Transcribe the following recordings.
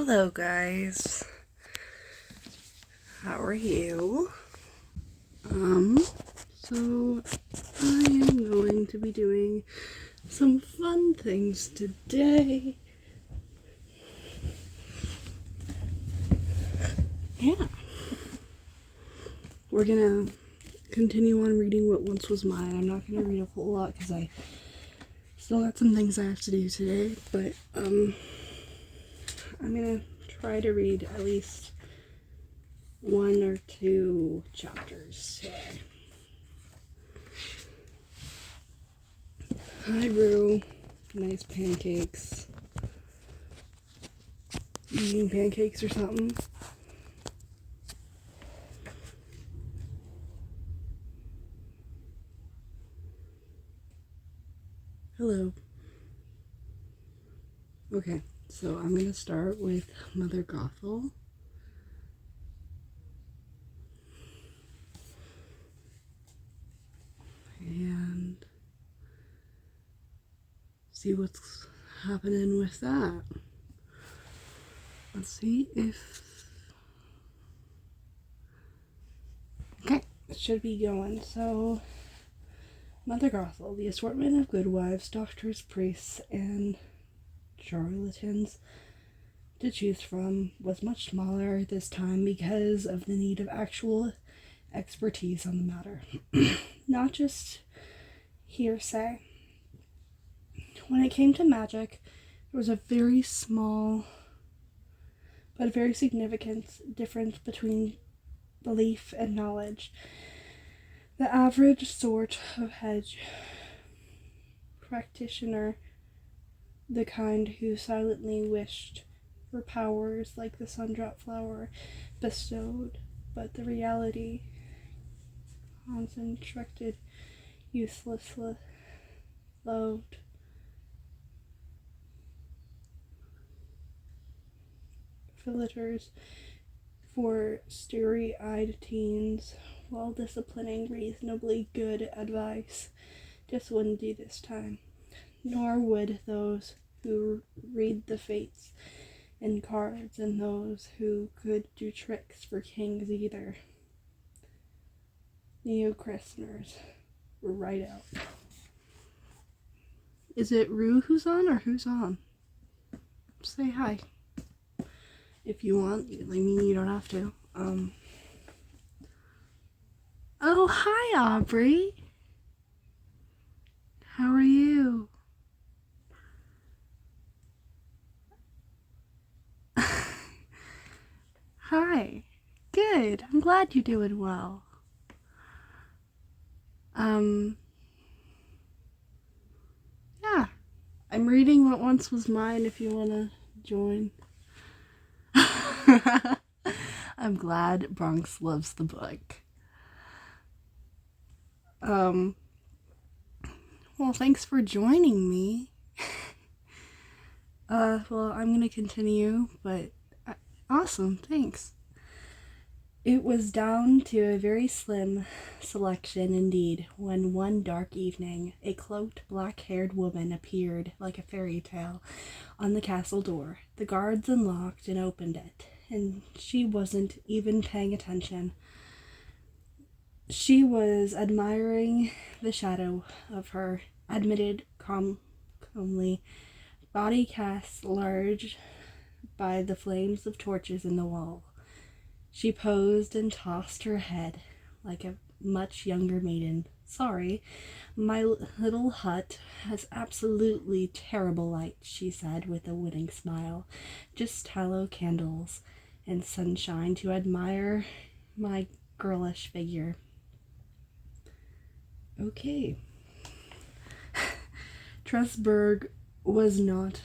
Hello guys, how are you? So I am going to be doing some fun things today. Yeah. We're gonna continue on reading What Once Was Mine. I'm not gonna read a whole lot because I still got some things I have to do today, but I'm gonna try to read at least one or two chapters today. Hi, Rue. Nice pancakes. Eating pancakes or something? Hello. Okay, so I'm gonna start with Mother Gothel. And see what's happening with that. Let's see if... Okay, it should be going. So, Mother Gothel, the assortment of good wives, doctors, priests, and charlatans to choose from was much smaller this time because of the need of actual expertise on the matter. Not just hearsay. When it came to magic, there was a very small but very significant difference between belief and knowledge. The average sort of hedge practitioner, the kind who silently wished for powers like the sundrop flower bestowed, but the reality concentrated, useless, loved. Filters for starry-eyed teens, while disciplining reasonably good advice just wouldn't do this time. Nor would those who read the fates in cards and those who could do tricks for kings either. Neo-christeners were right out. Is it Rue who's on or who's on? Say hi. If you want. I mean, you don't have to. Oh, hi, Aubrey. How are you? Hi. Good. I'm glad you're doing well. Yeah. I'm reading What Once Was Mine if you want to join. I'm glad Bronx loves the book. Well, thanks for joining me. Well, I'm gonna continue, but awesome, thanks. It was down to a very slim selection indeed when one dark evening a cloaked, black-haired woman appeared like a fairy tale on the castle door. The guards unlocked and opened it, and she wasn't even paying attention. She was admiring the shadow of her admitted comely body cast large by the flames of torches in the wall. She posed and tossed her head like a much younger maiden. Sorry, my little hut has absolutely terrible light, she said with a winning smile. Just tallow candles and sunshine to admire my girlish figure. Okay. Tressburg was not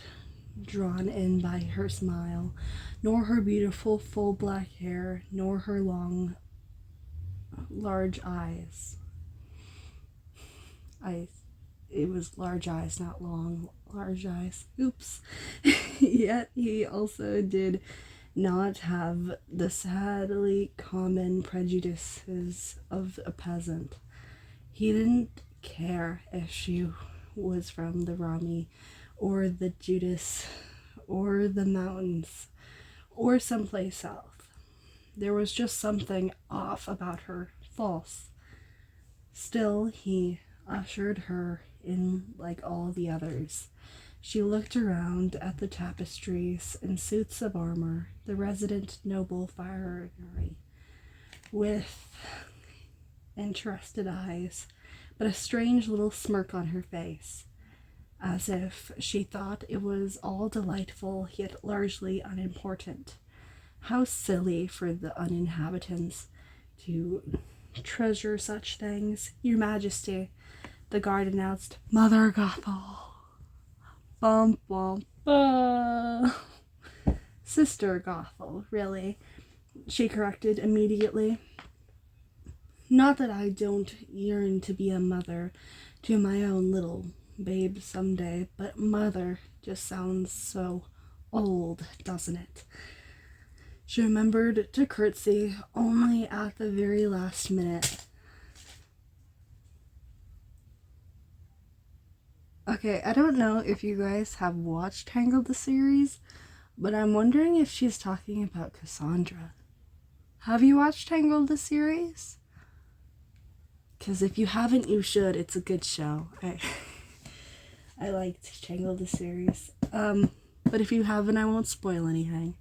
drawn in by her smile, nor her beautiful full black hair, nor her long, large eyes. It was large eyes, not long, large eyes. Oops. Yet he also did not have the sadly common prejudices of a peasant. He didn't care if she was from the Rami or the Judas or the mountains or someplace else. There was just something off about her, false. Still, he ushered her in like all the others. She looked around at the tapestries and suits of armor, the resident noble finery, with interested eyes, but a strange little smirk on her face, as if she thought it was all delightful yet largely unimportant. How silly for the uninhabitants to treasure such things. Your Majesty, the guard announced. Mother Gothel. Bum bum bum. Sister Gothel, really, she corrected immediately. Not that I don't yearn to be a mother to my own little babe someday, but mother just sounds so old, doesn't it? She remembered to curtsy only at the very last minute. Okay, I don't know if you guys have watched Tangled the series, but I'm wondering if she's talking about Cassandra. Have you watched Tangled the series? Because if you haven't, you should. It's a good show. I liked Tangled the series. But if you haven't, I won't spoil anything.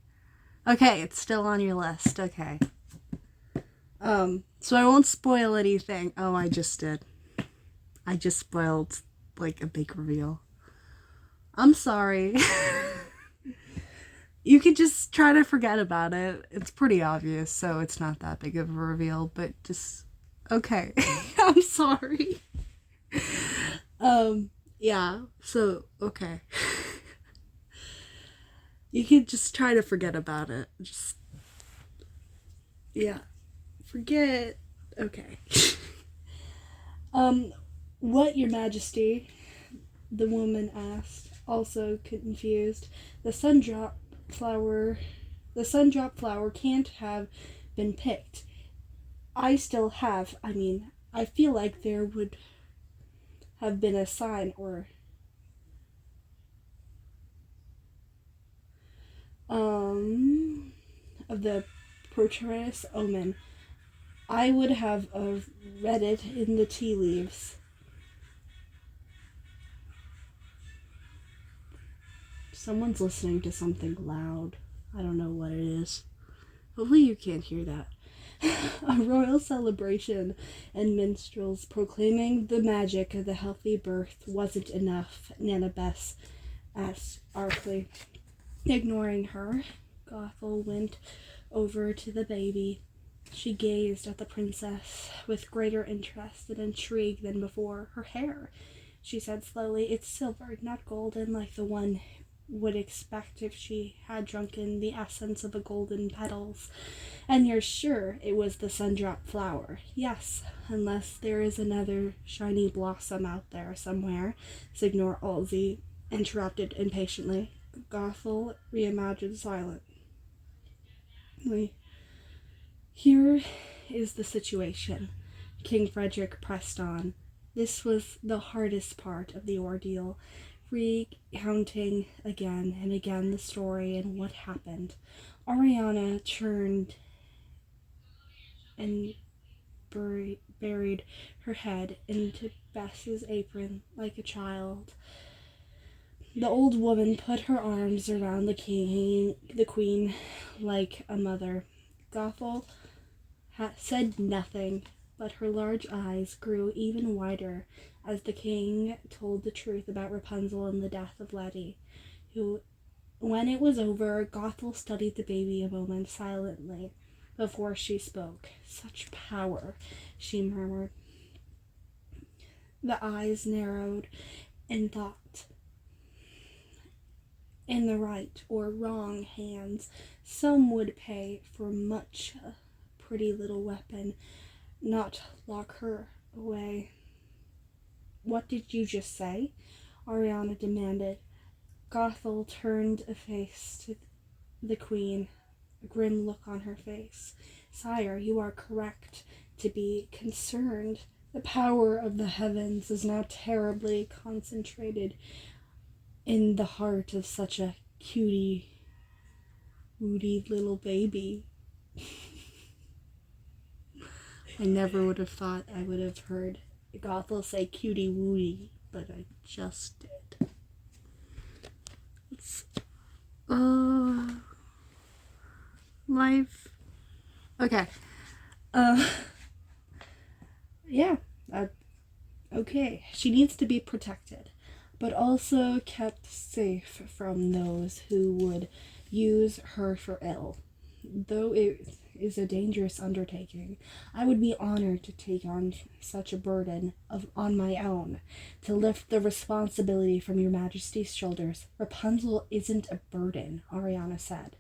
Okay, it's still on your list. Okay. So I won't spoil anything. Oh, I just did. I just spoiled, like, a big reveal. I'm sorry. You could just try to forget about it. It's pretty obvious, so it's not that big of a reveal, but just... Okay. I'm sorry. Yeah, so, okay. You could just try to forget about it. Just... Yeah. Forget. Okay. What, Your Majesty? The woman asked, also confused. The sundrop flower can't have been picked. I feel like there would have been a sign or of the propitious omen. I would have read it in the tea leaves. Someone's listening to something loud. I don't know what it is. Hopefully you can't hear that. A royal celebration and minstrels proclaiming the magic of the healthy birth wasn't enough, Nana Bess asked artfully. Ignoring her, Gothel went over to the baby. She gazed at the princess with greater interest and intrigue than before. Her hair, she said slowly, it's silver, not golden like the one would expect if she had drunken the essence of the golden petals. And you're sure it was the sundrop flower? Yes, unless there is another shiny blossom out there somewhere, Signor Alzi interrupted impatiently. Gothel reimagined silently. Here is the situation, King Frederick pressed on. This was the hardest part of the ordeal, recounting again and again the story and what happened. Ariana turned and buried her head into Bess's apron like a child. The old woman put her arms around the queen like a mother. Gothel said nothing, but her large eyes grew even wider as the king told the truth about Rapunzel and the death of Letty. When it was over, Gothel studied the baby a moment silently before she spoke. Such power, she murmured. The eyes narrowed in thought. In the right or wrong hands, some would pay for much a pretty little weapon, not lock her away. What did you just say? Ariana demanded. Gothel turned a face to the queen, a grim look on her face. Sire, you are correct to be concerned. The power of the heavens is now terribly concentrated in the heart of such a cutie Woody little baby. I never would have thought I would have heard Gothel say cutie woody, but I just did. It's, life. Okay. Yeah. Okay. She needs to be protected, but also kept safe from those who would use her for ill. Though it is a dangerous undertaking, I would be honored to take on such a burden on my own, to lift the responsibility from your Majesty's shoulders. Rapunzel isn't a burden, Ariana said,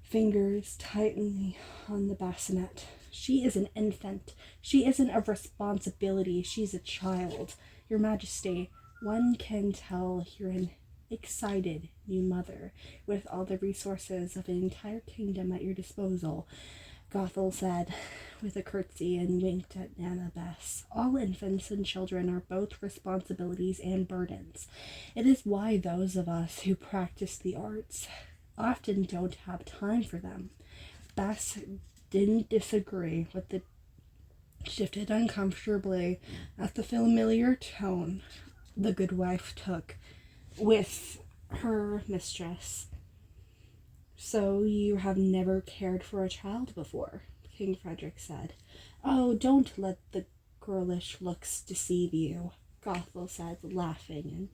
fingers tightly on the bassinet. She is an infant. She isn't a responsibility. She's a child. Your Majesty, one can tell you're an excited new mother with all the resources of an entire kingdom at your disposal, Gothel said with a curtsy and winked at Annabeth. All infants and children are both responsibilities and burdens. It is why those of us who practice the arts often don't have time for them. Bess didn't disagree with the shifted uncomfortably at the familiar tone the good wife took with her mistress. So you have never cared for a child before, King Frederick said. Oh, don't let the girlish looks deceive you, Gothel said, laughing and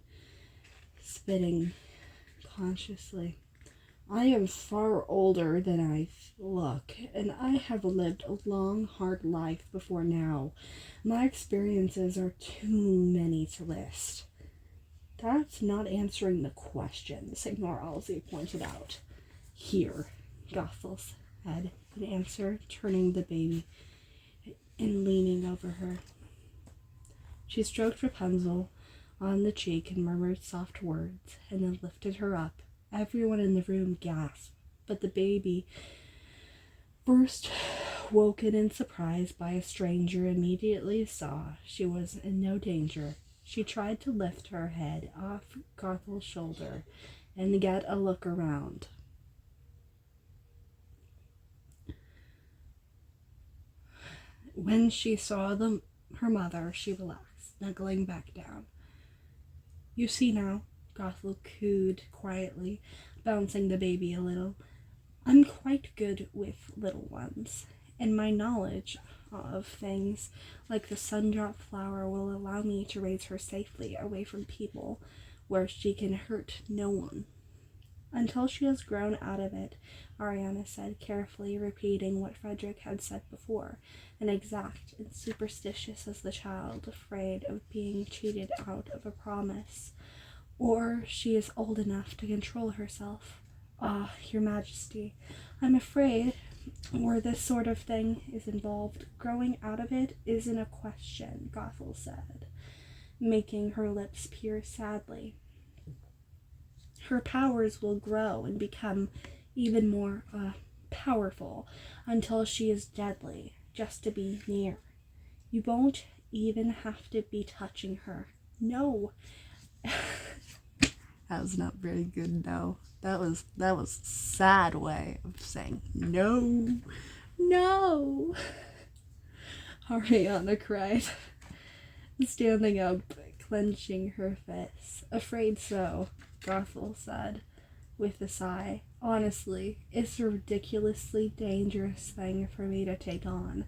spitting consciously. I am far older than I look, and I have lived a long, hard life before now. My experiences are too many to list. That's not answering the question, Signor Alzey pointed out. Here, Gothel said in answer, turning the baby and leaning over her. She stroked Rapunzel on the cheek and murmured soft words, and then lifted her up. Everyone in the room gasped, but the baby, first woken in surprise by a stranger, immediately saw she was in no danger. She tried to lift her head off Gothel's shoulder and get a look around. When she saw her mother, she relaxed, snuggling back down. You see now, Gothel cooed quietly, bouncing the baby a little. I'm quite good with little ones, and my knowledge of things like the sundrop flower will allow me to raise her safely away from people where she can hurt no one. Until she has grown out of it, Ariana said, carefully repeating what Frederick had said before, and exact and superstitious as the child, afraid of being cheated out of a promise. Or she is old enough to control herself. Ah, Your Majesty, I'm afraid where this sort of thing is involved, growing out of it isn't a question, Gothel said, making her lips peer sadly. Her powers will grow and become even more powerful until she is deadly, just to be near. You won't even have to be touching her. No. That was not very good, no. That was a sad way of saying no. No. Ariana cried, standing up, clenching her fists. Afraid so, Gothel said, with a sigh. Honestly, it's a ridiculously dangerous thing for me to take on.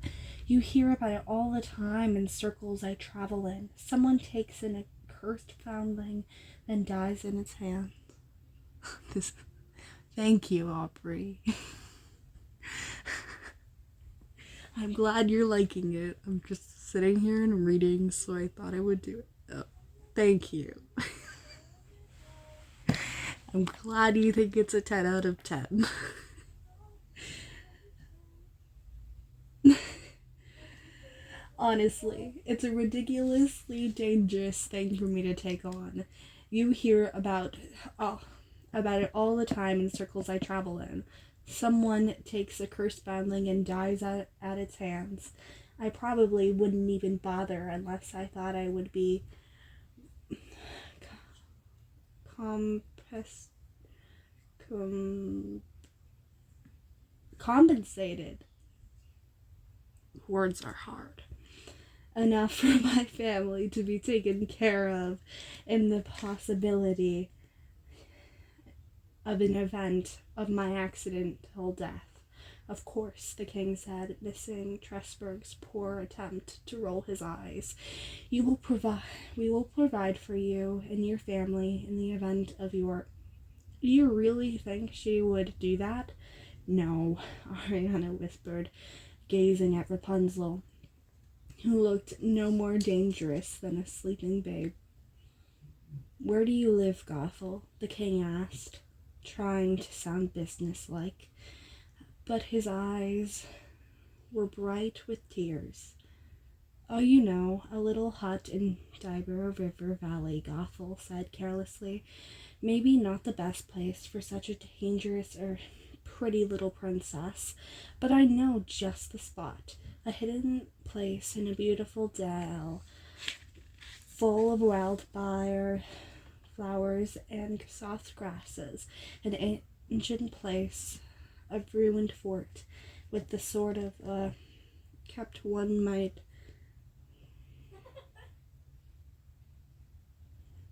You hear about it all the time in circles I travel in. Someone takes in a cursed foundling, then dies in its hand. Thank you, Aubrey. I'm glad you're liking it. I'm just sitting here and reading, so I thought I would do it. Oh, thank you. I'm glad you think it's a 10 out of 10. Honestly, it's a ridiculously dangerous thing for me to take on. You hear about it all the time in circles I travel in. Someone takes a cursed foundling and dies at its hands. I probably wouldn't even bother unless I thought I would be compensated. Words are hard. Enough for my family to be taken care of in the possibility of an event of my accidental death. Of course, the king said, missing Tresberg's poor attempt to roll his eyes. We will provide for you and your family in the event of your... Do you really think she would do that? No, Ariana whispered, gazing at Rapunzel, who looked no more dangerous than a sleeping babe. Where do you live, Gothel? The king asked, trying to sound businesslike, but his eyes were bright with tears. Oh, you know, a little hut in Dibur River Valley, Gothel said carelessly. Maybe not the best place for such a dangerous or pretty little princess, but I know just the spot. A hidden place in a beautiful dale, full of wildfire flowers and soft grasses, an ancient place, a ruined fort, with the sort of kept one might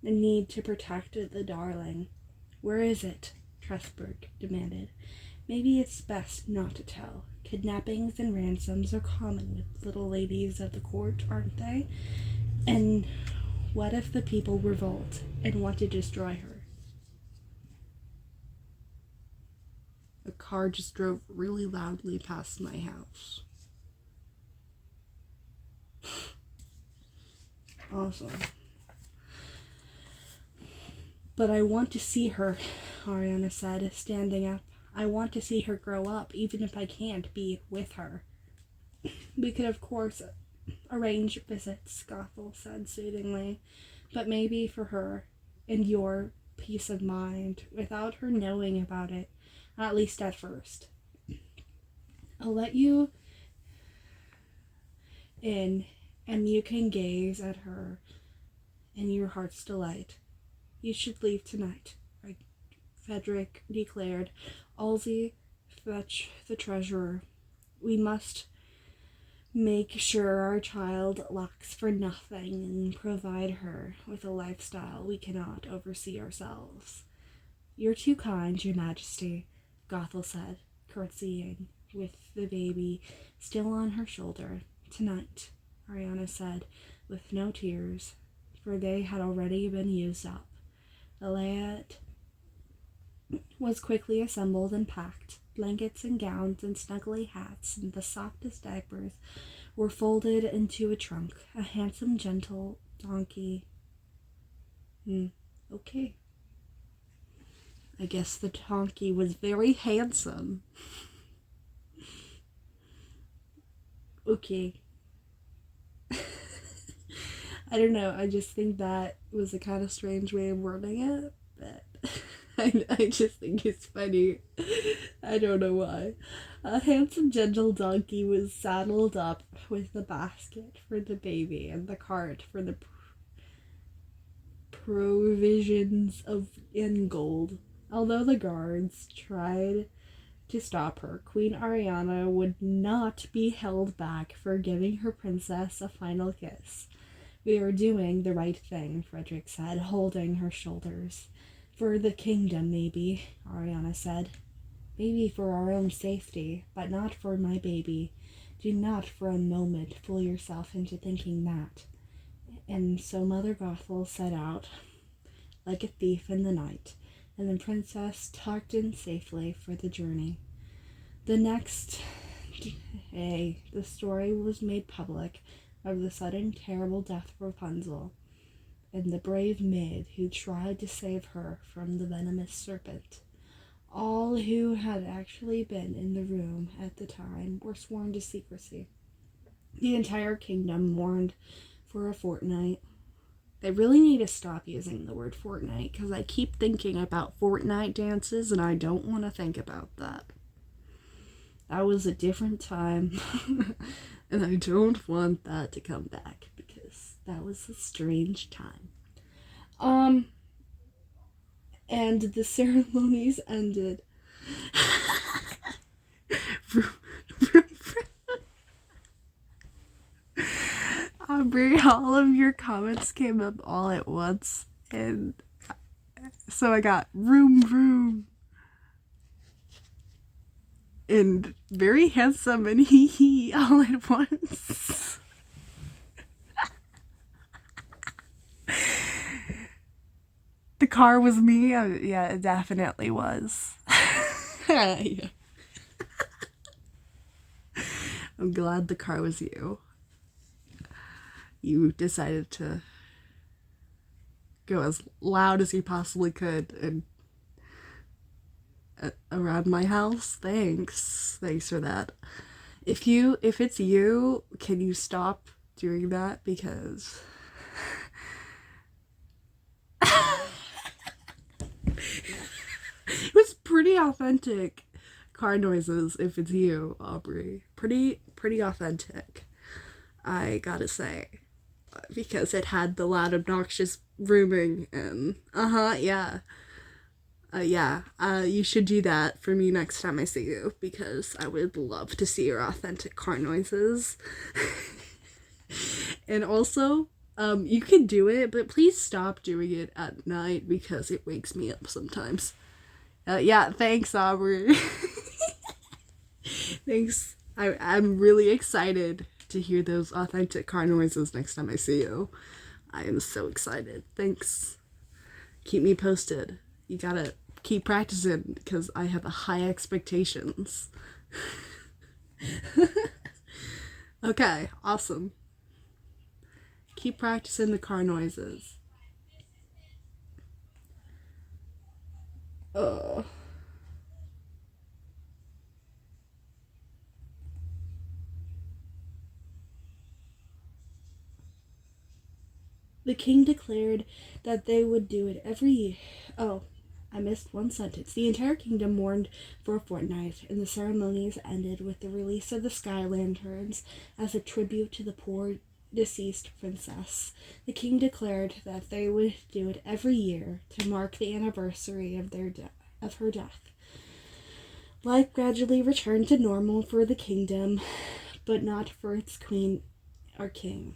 need to protect the darling. Where is it? Tresberg demanded. Maybe it's best not to tell. Kidnappings and ransoms are common with little ladies of the court, aren't they? And what if the people revolt and want to destroy her? A car just drove really loudly past my house. Awesome. But I want to see her, Ariana said, standing up. I want to see her grow up, even if I can't be with her. We could, of course, arrange visits, Gothel said soothingly, but maybe for her and your peace of mind, without her knowing about it, at least at first. I'll let you in, and you can gaze at her in your heart's delight. You should leave tonight, Frederick declared. Alzey, fetch the treasurer. We must make sure our child lacks for nothing and provide her with a lifestyle we cannot oversee ourselves. You're too kind, Your Majesty, Gothel said, curtsying, with the baby still on her shoulder. Tonight, Ariana said, with no tears, for they had already been used up. The layout was quickly assembled and packed. Blankets and gowns and snuggly hats and the softest diapers were folded into a trunk. A handsome, gentle donkey. Okay. I guess the donkey was very handsome. Okay. I don't know, I just think that was a kind of strange way of wording it, but I just think it's funny. I don't know why. A handsome, gentle donkey was saddled up with the basket for the baby and the cart for the provisions in gold. Although the guards tried to stop her, Queen Ariana would not be held back for giving her princess a final kiss. We are doing the right thing, Frederick said, holding her shoulders. For the kingdom, maybe, Ariana said. Maybe for our own safety, but not for my baby. Do not for a moment fool yourself into thinking that. And so Mother Gothel set out, like a thief in the night, and the princess tucked in safely for the journey. The next day, the story was made public of the sudden terrible death of Rapunzel, and the brave maid who tried to save her from the venomous serpent. All who had actually been in the room at the time were sworn to secrecy. The entire kingdom mourned for a fortnight. They really need to stop using the word fortnight, because I keep thinking about Fortnite dances, and I don't want to think about that. That was a different time, and I don't want that to come back, because that was a strange time. And the ceremonies ended. Aubrey, all of your comments came up all at once, and so I got vroom vroom and very handsome and hee hee all at once. The car was me? Yeah, it definitely was. Yeah. I'm glad the car was you. You decided to go as loud as you possibly could and around my house. Thanks for that. If it's you, can you stop doing that? Because it was pretty authentic car noises. If it's you, Aubrey, pretty authentic, I gotta say, because it had the loud obnoxious rooming and you should do that for me next time I see you, because I would love to see your authentic car noises. And also, you can do it, but please stop doing it at night because it wakes me up sometimes. Yeah, thanks, Aubrey. Thanks. I'm really excited to hear those authentic car noises next time I see you. I am so excited. Thanks. Keep me posted. You gotta keep practicing because I have high expectations. Okay, awesome. Keep practicing the car noises. Oh. The king declared that they would do it every year. Oh, I missed one sentence. The entire kingdom mourned for a fortnight, and the ceremonies ended with the release of the sky lanterns as a tribute to the poor deceased princess. The king declared that they would do it every year to mark the anniversary of her death. Life gradually returned to normal for the kingdom, but not for its queen or king,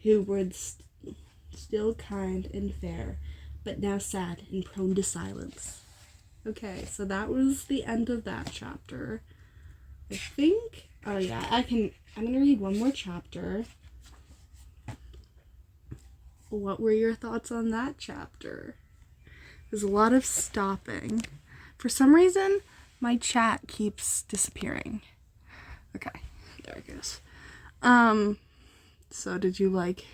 who was still kind and fair, but now sad and prone to silence. Okay, so that was the end of that chapter. I think, oh yeah, I'm gonna read one more chapter. What were your thoughts on that chapter? There's a lot of stopping. For some reason, my chat keeps disappearing. Okay, there it goes. So did you like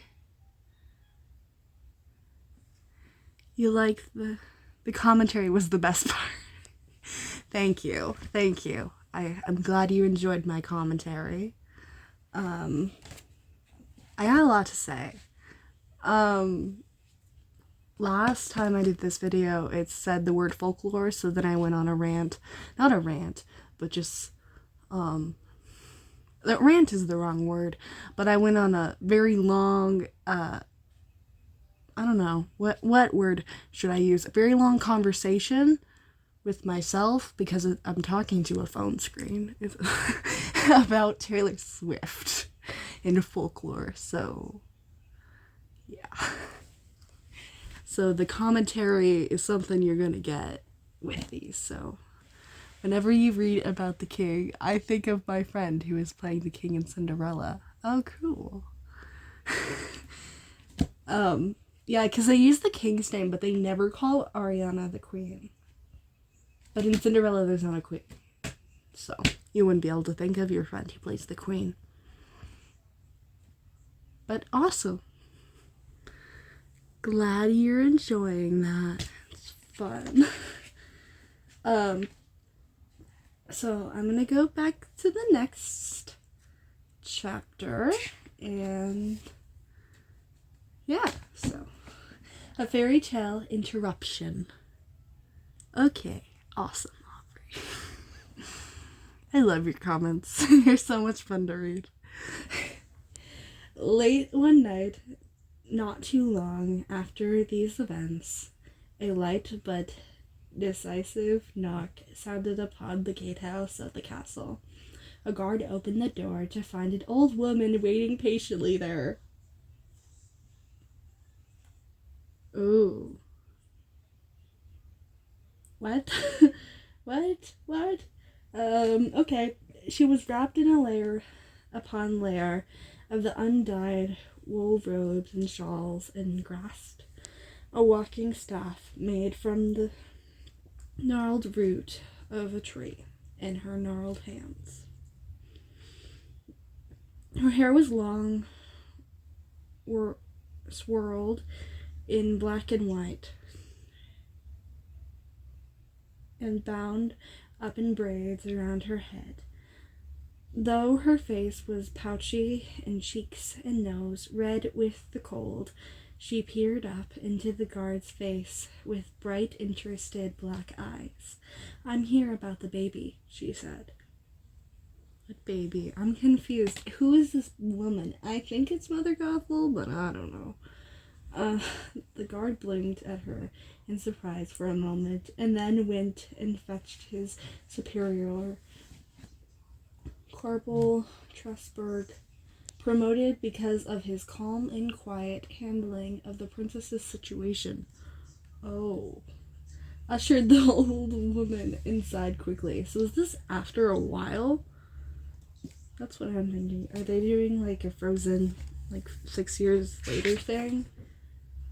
the commentary was the best part. Thank you. I'm glad you enjoyed my commentary. I got a lot to say. Last time I did this video, it said the word folklore, so then I went on a rant. Not a rant, but just, rant is the wrong word, but I went on a very long, I don't know, what word should I use? A very long conversation with myself, because I'm talking to a phone screen, about Taylor Swift and folklore, so yeah. So the commentary is something you're gonna get with these, so whenever you read about the king, I think of my friend who is playing the king in Cinderella. Oh, cool. Yeah, because they use the king's name, but they never call Ariana the queen. But in Cinderella, there's not a queen. So you wouldn't be able to think of your friend who plays the queen. But awesome. Glad you're enjoying that. It's fun. So I'm gonna go back to the next chapter, and yeah, so a fairy tale interruption. Okay, awesome, Aubrey. I love your comments. You're so much fun to read. Late one night, not too long after these events, a light but decisive knock sounded upon the gatehouse of the castle. A guard opened the door to find an old woman waiting patiently there. Ooh. What? What? Okay. She was wrapped in a layer upon layer of the undyed wool robes and shawls and grasped a walking staff made from the gnarled root of a tree in her gnarled hands. Her hair was long, swirled in black and white, and bound up in braids around her head. Though her face was pouchy and cheeks and nose red with the cold, she peered up into the guard's face with bright, interested black eyes. "I'm here about the baby," she said. What baby? I'm confused. Who is this woman? I think it's Mother Gothel, but I don't know. The guard blinked at her in surprise for a moment, and then went and fetched his superior, Corporal Tressburg, promoted because of his calm and quiet handling of the princess's situation. Oh. Ushered the old woman inside quickly. So is this after a while? That's what I'm thinking. Are they doing like a Frozen, 6 years later thing?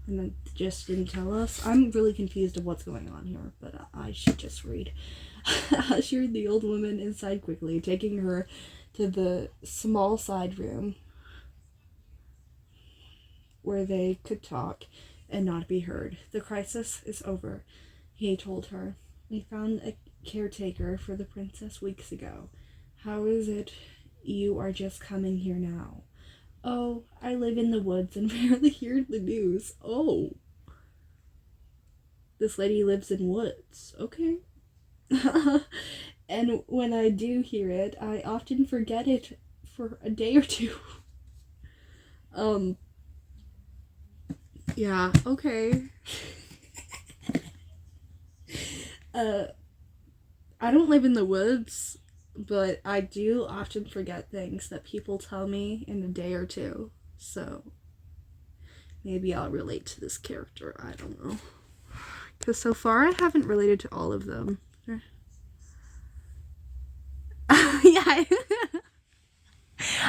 And then just didn't tell us? I'm really confused of what's going on here, but I should just read. Ushered the old woman inside quickly, taking her to the small side room where they could talk and not be heard. "The crisis is over," he told her. "We found a caretaker for the princess weeks ago. How is it you are just coming here now?" "Oh, I live in the woods and rarely hear the news." Oh. This lady lives in woods. Okay. "And when I do hear it, I often forget it for a day or two." Yeah, okay. I don't live in the woods, but I do often forget things that people tell me in a day or two. So maybe I'll relate to this character. I don't know. Because so far I haven't related to all of them. Yeah.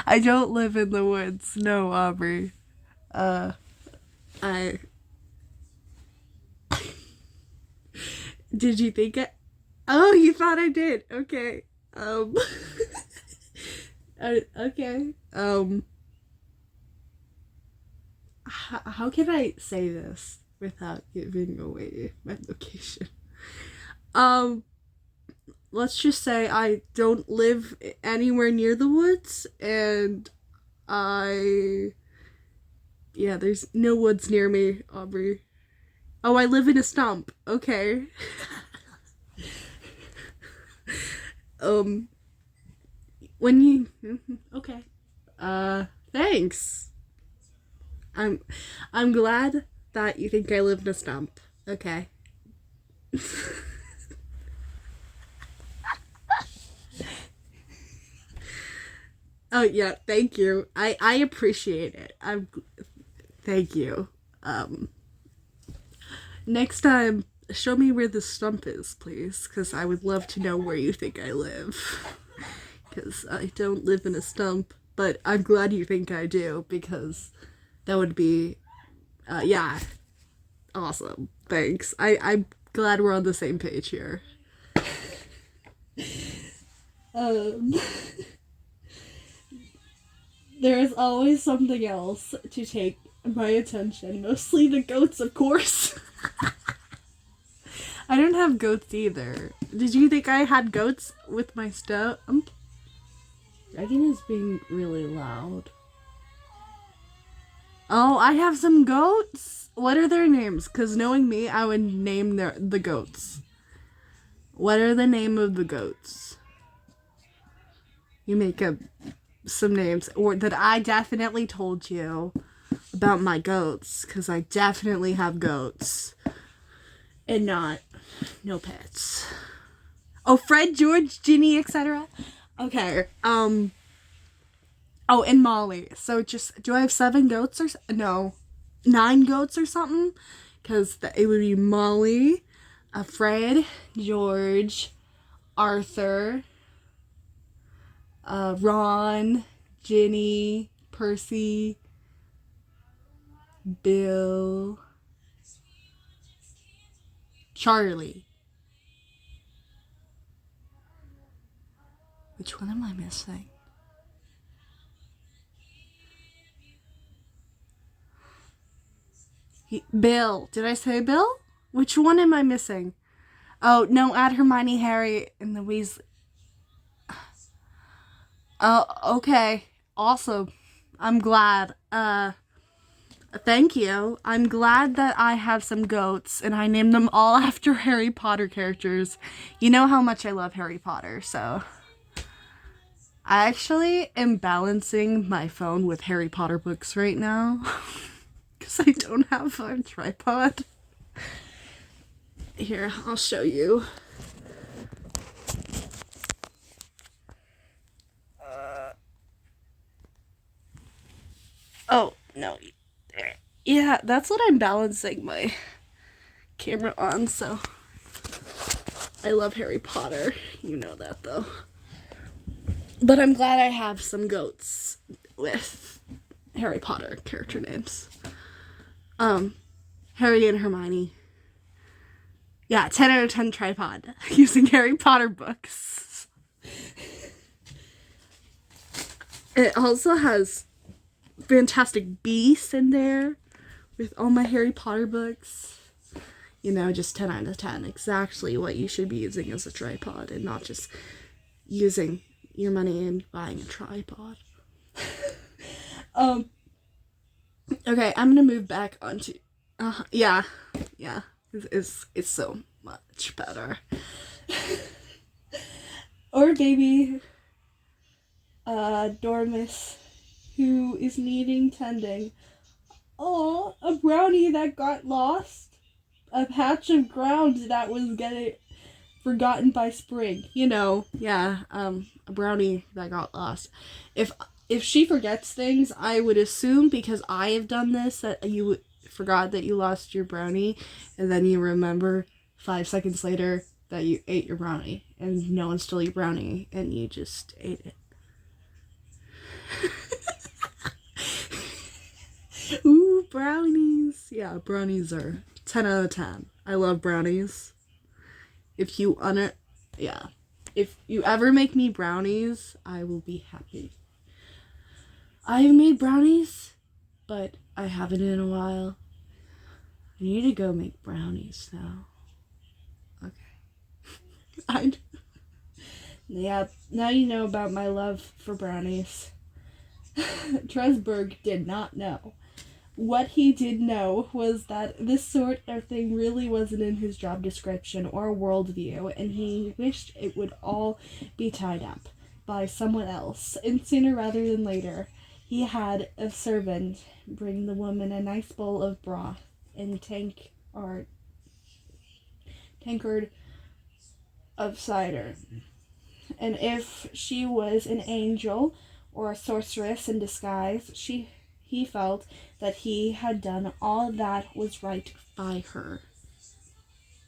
I don't live in the woods. No, Aubrey. I... Did you think I... Oh, you thought I did. Okay. Okay. How can I say this without giving away my location? Let's just say I don't live anywhere near the woods, and there's no woods near me, Aubrey. Oh, I live in a stump. Okay. When you... Okay. Thanks. I'm glad that you think I live in a stump. Okay. Oh, yeah, thank you. I appreciate it. Thank you. Next time, show me where the stump is, please, because I would love to know where you think I live. Because I don't live in a stump, but I'm glad you think I do, because that would be, awesome. Thanks. I'm glad we're on the same page here. There is always something else to take my attention, mostly the goats, of course. I don't have goats either. Did you think I had goats with my stove? Megan is being really loud. Oh, I have some goats? What are their names? Because knowing me, I would name the goats. What are the name of the goats? You make up some names, or that I definitely told you about my goats, because I definitely have goats. And not No pets. Oh, Fred, George, Ginny, etc. Okay. Oh, and Molly. So just, do I have 7 goats or no, 9 goats or something? Because it would be Molly, Fred, George, Arthur, Ron, Ginny, Percy, Bill, Charlie. Which one am I missing? Bill. Did I say Bill? Which one am I missing? Oh, no, add Hermione, Harry, and the Weasley. Oh, okay. Awesome. I'm glad. Thank you. I'm glad that I have some goats and I named them all after Harry Potter characters. You know how much I love Harry Potter, so I actually am balancing my phone with Harry Potter books right now because I don't have a tripod. Here, I'll show you. Oh, no. There. Yeah, that's what I'm balancing my camera on, so I love Harry Potter. You know that, though. But I'm glad I have some goats with Harry Potter character names. Harry and Hermione. Yeah, 10 out of 10 tripod using Harry Potter books. It also has Fantastic Beasts in there with all my Harry Potter books. You know, just 10 out of 10. Exactly what you should be using as a tripod and not just using your money and buying a tripod. Okay, I'm gonna move back onto yeah. It's so much better. Or baby Dormus, who is needing tending. Oh, a brownie that got lost. A patch of ground that was getting forgotten by spring. You know, yeah, a brownie that got lost. If she forgets things, I would assume, because I have done this, that you forgot that you lost your brownie, and then you remember 5 seconds later that you ate your brownie, and no one stole your brownie, and you just ate it. Ooh, brownies. Yeah, brownies are 10 out of 10. I love brownies. If you if you ever make me brownies, I will be happy. I've made brownies, but I haven't in a while. I need to go make brownies now. Okay. Yeah, now you know about my love for brownies. Tresberg did not know. What he did know was that this sort of thing really wasn't in his job description or worldview, and he wished it would all be tied up by someone else. And sooner rather than later, he had a servant bring the woman a nice bowl of broth and tankard of cider. And if she was an angel or a sorceress in disguise, he felt that he had done all that was right by her.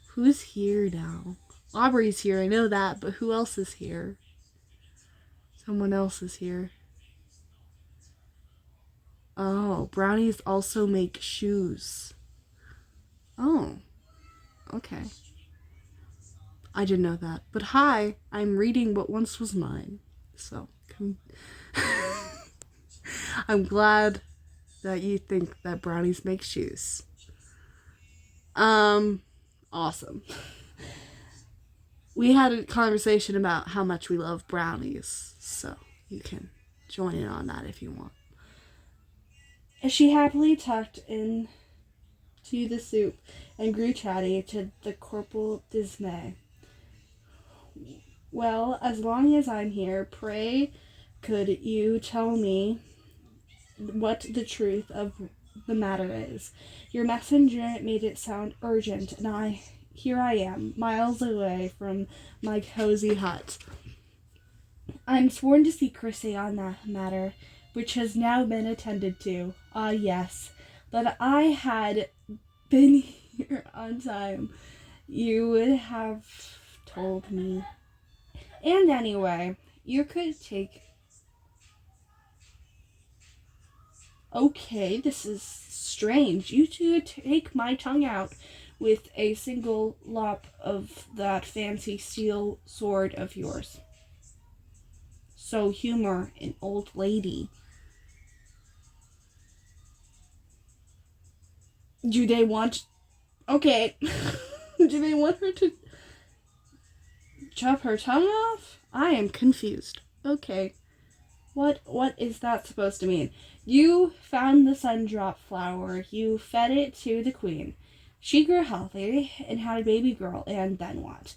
Who's here now? Aubrey's here, I know that, but who else is here? Someone else is here. Oh, brownies also make shoes. Oh, okay. I didn't know that. But hi, I'm reading what once was mine. So, I'm glad that you think that brownies make shoes. Awesome. We had a conversation about how much we love brownies, so you can join in on that if you want. As she happily tucked in to the soup and grew chatty to the corporal dismay. Well, as long as I'm here, pray could you tell me what the truth of the matter is? Your messenger made it sound urgent, and I here I am, miles away from my cozy hut. I'm sworn to secrecy on that matter, which has now been attended to. Ah, yes, but I had been here on time, you would have told me. And anyway, you could take... Okay, this is strange. You two take my tongue out with a single lop of that fancy steel sword of yours. So humor an old lady. Do they want... Okay. Do they want her to chop her tongue off? I am confused. Okay. What is that supposed to mean? You found the sundrop flower. You fed it to the queen. She grew healthy and had a baby girl, and then what?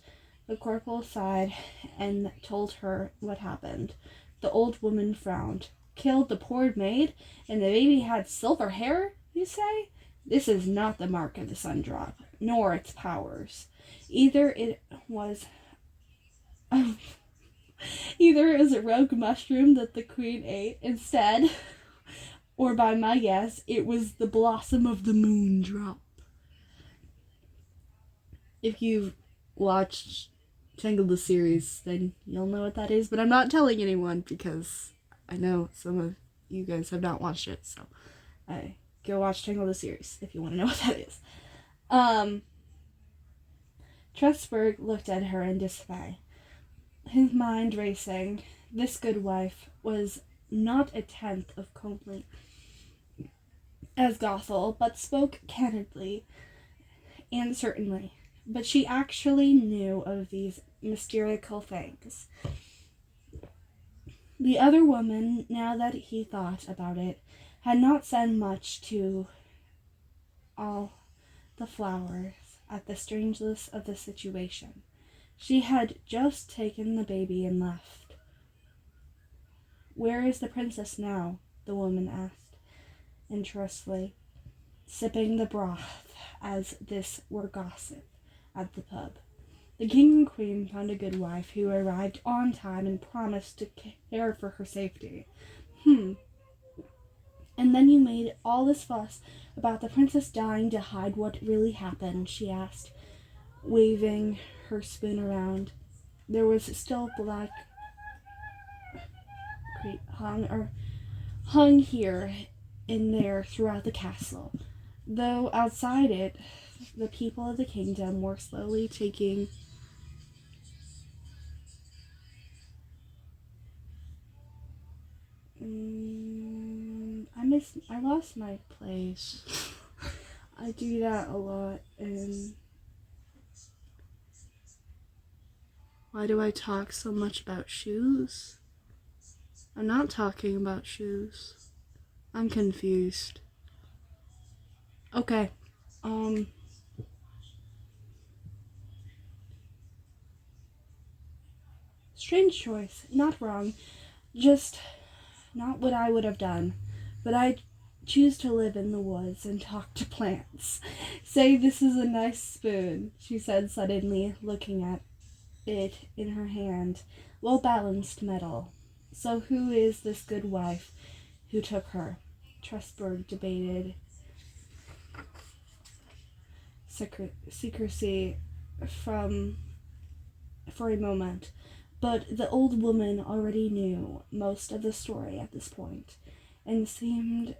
The corporal sighed and told her what happened. The old woman frowned. Killed the poor maid, and the baby had silver hair, you say? This is not the mark of the sundrop, nor its powers. Either it was a rogue mushroom that the queen ate instead, or by my guess, it was the blossom of the moon drop. If you've watched Tangled the series, then you'll know what that is, but I'm not telling anyone because I know some of you guys have not watched it, so go watch Tangled the series if you want to know what that is. Tressburg looked at her in dismay, his mind racing. This good wife was not a tenth of comely as Gothel, but spoke candidly and certainly. But she actually knew of these mystical things. The other woman, now that he thought about it, had not said much to all the flowers at the strangeness of the situation. She had just taken the baby and left. Where is the princess now? The woman asked, interestedly, sipping the broth as this were gossip at the pub. The king and queen found a good wife who arrived on time and promised to care for her safety. And then you made all this fuss about the princess dying to hide what really happened, she asked, waving her spoon around. There was still black crepe hung here and there throughout the castle, though outside it the people of the kingdom were slowly taking I lost my place. I do that a lot. And why do I talk so much about shoes? I'm not talking about shoes. I'm confused. Okay. Strange choice. Not wrong. Just not what I would have done. But I choose to live in the woods and talk to plants. Say this is a nice spoon, she said suddenly, looking at it in her hand. Well-balanced metal. So who is this good wife who took her? Tressburg debated secrecy for a moment, but the old woman already knew most of the story at this point, and seemed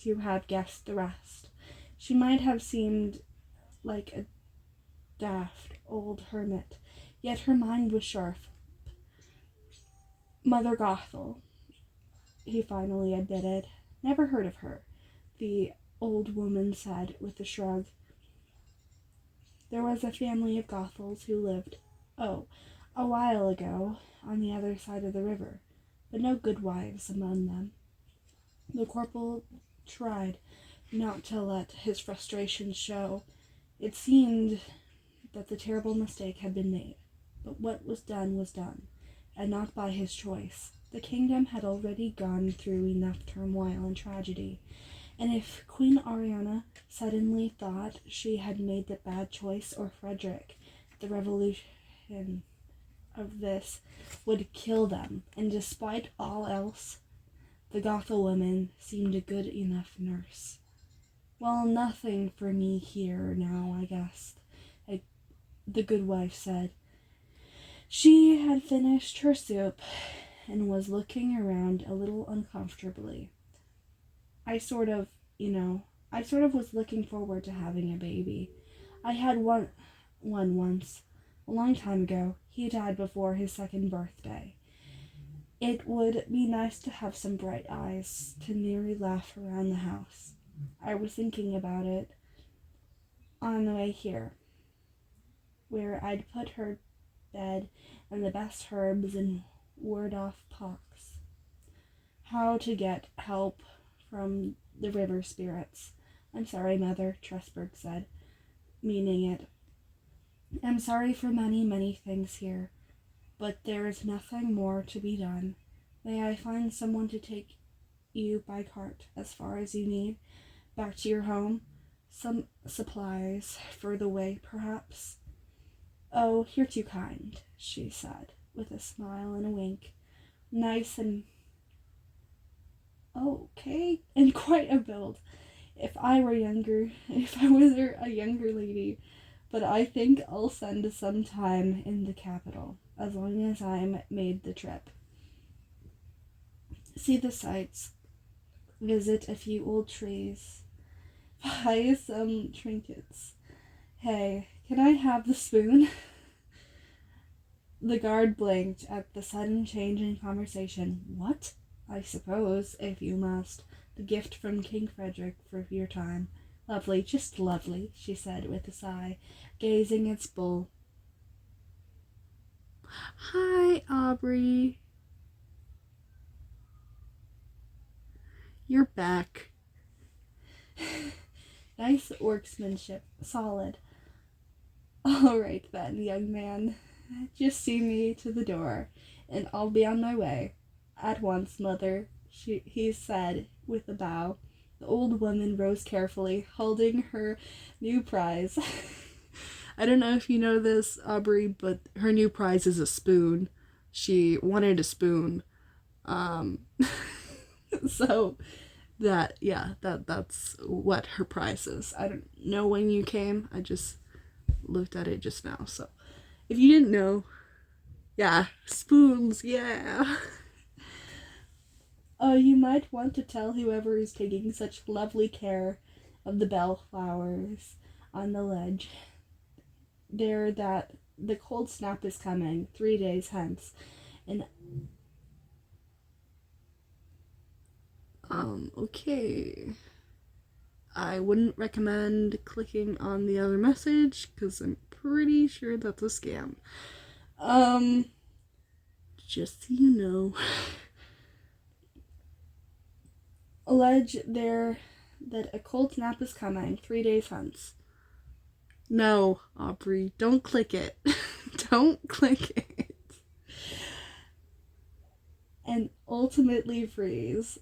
to have guessed the rest. She might have seemed like a daft old hermit, yet her mind was sharp. Mother Gothel, he finally admitted. Never heard of her, the old woman said with a shrug. There was a family of Gothels who lived, a while ago, on the other side of the river, but no good wives among them. The corporal tried not to let his frustration show. It seemed that the terrible mistake had been made, but what was done, and not by his choice. The kingdom had already gone through enough turmoil and tragedy, And if Queen Ariana suddenly thought she had made the bad choice, or Frederick, the revolution of this would kill them, and despite all else, the Gothel woman seemed a good enough nurse. Well, nothing for me here now, I guess, the good wife said. She had finished her soup and was looking around a little uncomfortably. I sort of was looking forward to having a baby. I had one once, a long time ago. He died before his second birthday. It would be nice to have some bright eyes to merry laugh around the house. I was thinking about it on the way here, where I'd put her bed and the best herbs and ward off pox. How to get help from the river spirits. I'm sorry, Mother, Tressburg said, meaning it. I'm sorry for many, many things here, but there is nothing more to be done. May I find someone to take you by cart as far as you need, back to your home? Some supplies for the way, perhaps? Oh, you're too kind, she said, with a smile and a wink. Nice and okay, and quite a build. If I was a younger lady, but I think I'll send some time in the capital, as long as I'm made the trip. See the sights, visit a few old trees, buy some trinkets. Hey, can I have the spoon? The guard blinked at the sudden change in conversation. What? I suppose, if you must. The gift from King Frederick for your time. Lovely, just lovely, she said with a sigh, gazing at Bull. Hi, Aubrey. You're back. Nice workmanship. Solid. All right then, young man. Just see me to the door, and I'll be on my way. At once, Mother, he said with a bow. The old woman rose carefully, holding her new prize. I don't know if you know this, Aubrey, but her new prize is a spoon. She wanted a spoon. So that's what her prize is. I don't know when you came. I just looked at it just now. So if you didn't know, yeah, spoons, yeah. Oh, you might want to tell whoever is taking such lovely care of the bellflowers on the ledge there that the cold snap is coming 3 days hence. And okay. I wouldn't recommend clicking on the other message because I'm pretty sure that's a scam. Just so you know. Allege there that a cold snap is coming 3 days hence. No, Aubrey, don't click it. Don't click it. And ultimately freeze.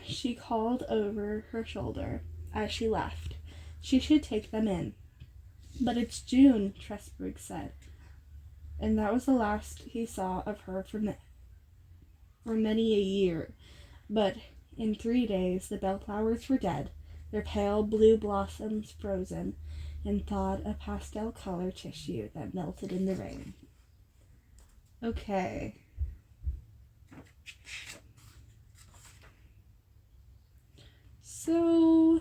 She called over her shoulder as she left. She should take them in. But it's June, Tressburg said. And that was the last he saw of her for many a year. But in 3 days the bellflowers were dead, their pale blue blossoms frozen, and thawed a pastel color tissue that melted in the rain. Okay. So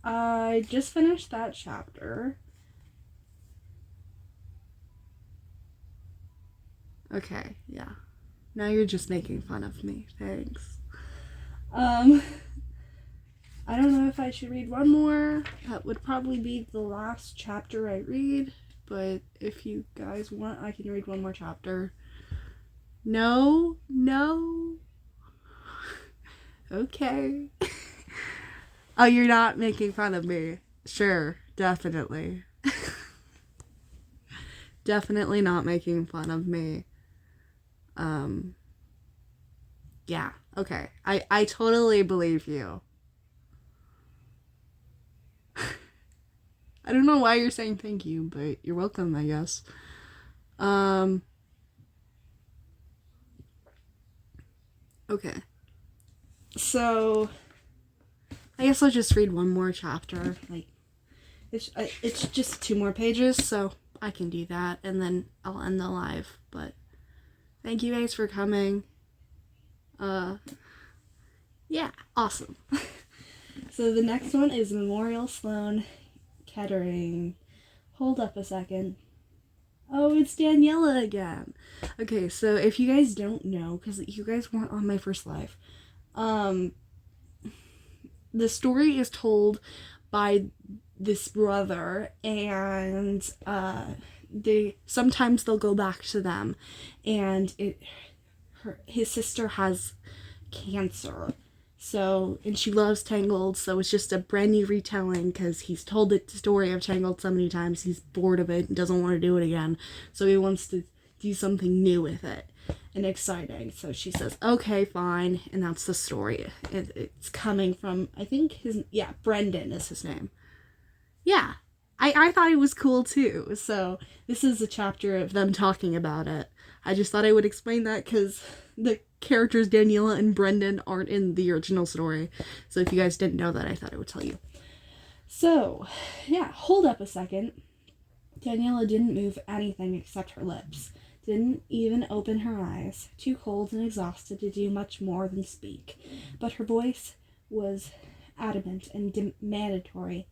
I just finished that chapter. Okay, yeah. Now you're just making fun of me. Thanks. I don't know if I should read one more. That would probably be the last chapter I read. But if you guys want, I can read one more chapter. No. Okay. Oh, you're not making fun of me. Sure, definitely. definitely not making fun of me. Yeah, okay. I totally believe you. I don't know why you're saying thank you, but you're welcome, I guess. Okay. So, I guess I'll just read one more chapter. Like, it's just 2 more pages, so I can do that, and then I'll end the live. But thank you guys for coming. Yeah, awesome. So the next one is Memorial Sloan Kettering. Hold up a second. Oh, it's Daniela again. Okay, so if you guys don't know, because you guys weren't on my first live, the story is told by this brother, and sometimes they'll go back to them, and his sister has cancer. So, and she loves Tangled, so it's just a brand new retelling because he's told the story of Tangled so many times, he's bored of it and doesn't want to do it again. So he wants to do something new with it and exciting. So she says, okay, fine. And that's the story. It's coming from, I think Brendan is his name. Yeah. I thought it was cool too. So this is a chapter of them talking about it. I just thought I would explain that because the characters Daniela and Brendan aren't in the original story. So if you guys didn't know that, I thought I would tell you. So, yeah, hold up a second. Daniela didn't move anything except her lips. Didn't even open her eyes. Too cold and exhausted to do much more than speak. But her voice was adamant and mandatory,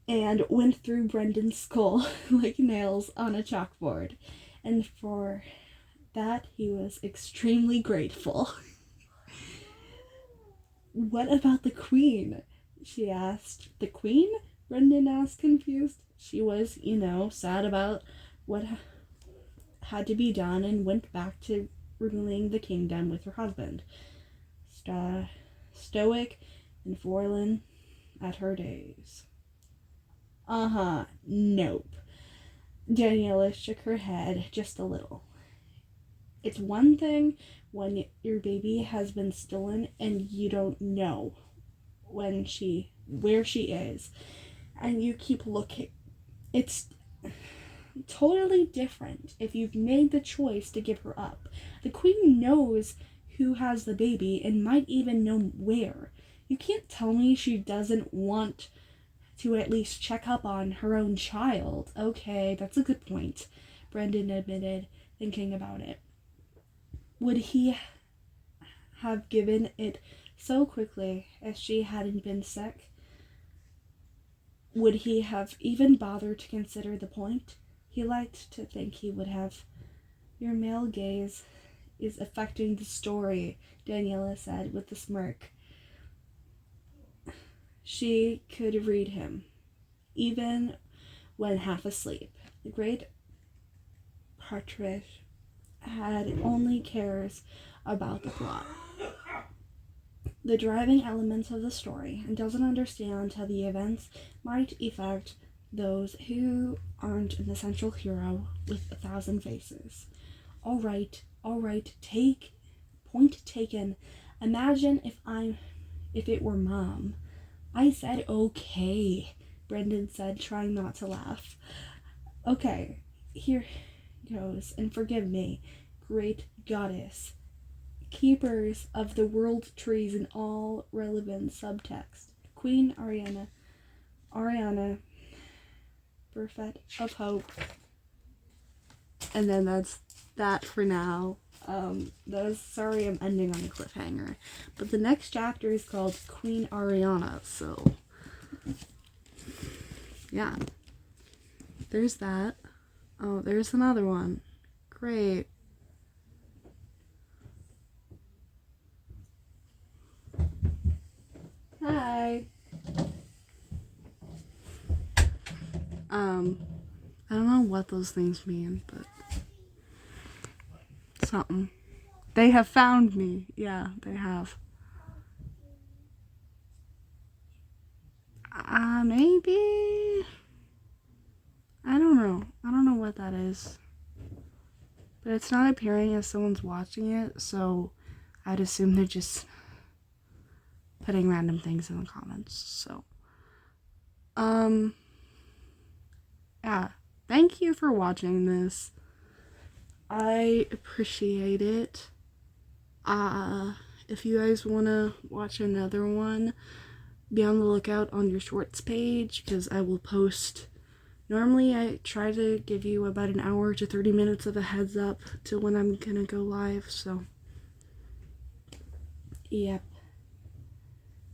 and went through Brendan's skull like nails on a chalkboard. And for that, he was extremely grateful. What about the Queen? She asked. The Queen? Brendan asked, confused. She was, sad about what had to be done and went back to ruling the kingdom with her husband. Stoic and forlorn at her days. Nope. Daniela shook her head just a little. It's one thing when your baby has been stolen and you don't know where she is, and you keep looking. It's totally different if you've made the choice to give her up. The Queen knows who has the baby and might even know where. You can't tell me she doesn't want to at least check up on her own child. Okay, that's a good point, Brendan admitted, thinking about it. Would he have given it so quickly if she hadn't been sick? Would he have even bothered to consider the point? He liked to think he would have. Your male gaze is affecting the story, Daniela said with a smirk. She could read him, even when half asleep. The great Partridge had only cares about the plot, the driving elements of the story, and doesn't understand how the events might affect those who aren't an essential hero with 1,000 faces. All right, point taken. Imagine if it were Mom. I said okay, Brendan said, trying not to laugh. Okay, here goes, and forgive me, great goddess, keepers of the world trees and all relevant subtext. Queen Ariana, Buffet of Hope. And then that's that for now. Sorry I'm ending on a cliffhanger. But the next chapter is called Queen Ariana, so yeah. There's that. Oh, there's another one. Great. Hi. I don't know what those things mean, but something. They have found me. Yeah, they have. Maybe. I don't know. I don't know what that is. But it's not appearing as someone's watching it, so I'd assume they're just putting random things in the comments. So, yeah. Thank you for watching this. I appreciate it. If you guys want to watch another one, be on the lookout on your shorts page, because I will post. Normally I try to give you about an hour to 30 minutes of a heads up to when I'm gonna go live, so yep.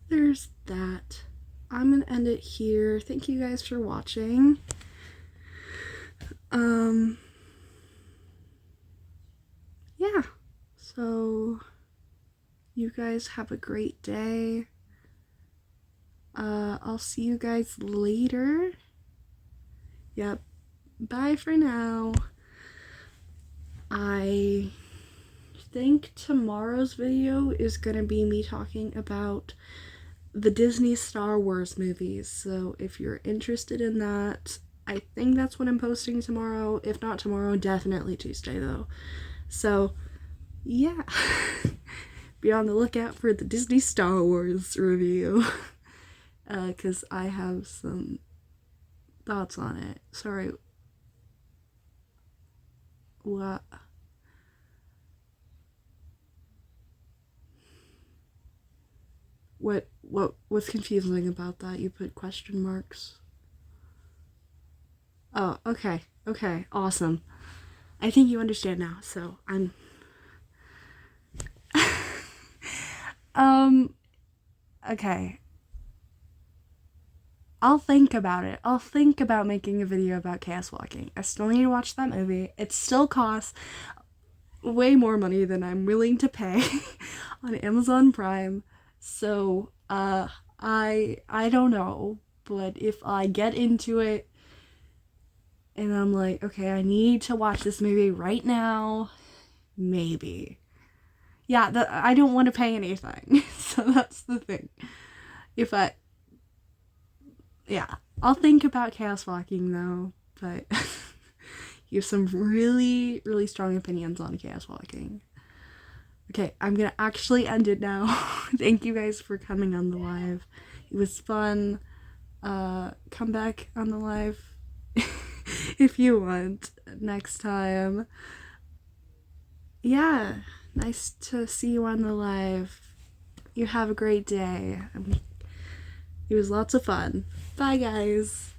There's that. I'm gonna end it here. Thank you guys for watching. Yeah. So you guys have a great day. I'll see you guys later. Yep. Bye for now. I think tomorrow's video is gonna be me talking about the Disney Star Wars movies. So if you're interested in that, I think that's what I'm posting tomorrow. If not tomorrow, definitely Tuesday though. So yeah. Be on the lookout for the Disney Star Wars review. Because I have some thoughts on it. Sorry. What? What's confusing about that? You put question marks. Oh, okay. Okay, awesome. I think you understand now, so I'm okay. I'll think about it. I'll think about making a video about Chaos Walking. I still need to watch that movie. It still costs way more money than I'm willing to pay on Amazon Prime. So, I don't know, but if I get into it and I'm like, okay, I need to watch this movie right now, maybe. Yeah, I don't want to pay anything. So that's the thing. Yeah, I'll think about Chaos Walking though, but you have some really, really strong opinions on Chaos Walking. Okay, I'm gonna actually end it now. Thank you guys for coming on the live. It was fun. Come back on the live if you want next time. Yeah, nice to see you on the live. You have a great day. It was lots of fun. Bye, guys.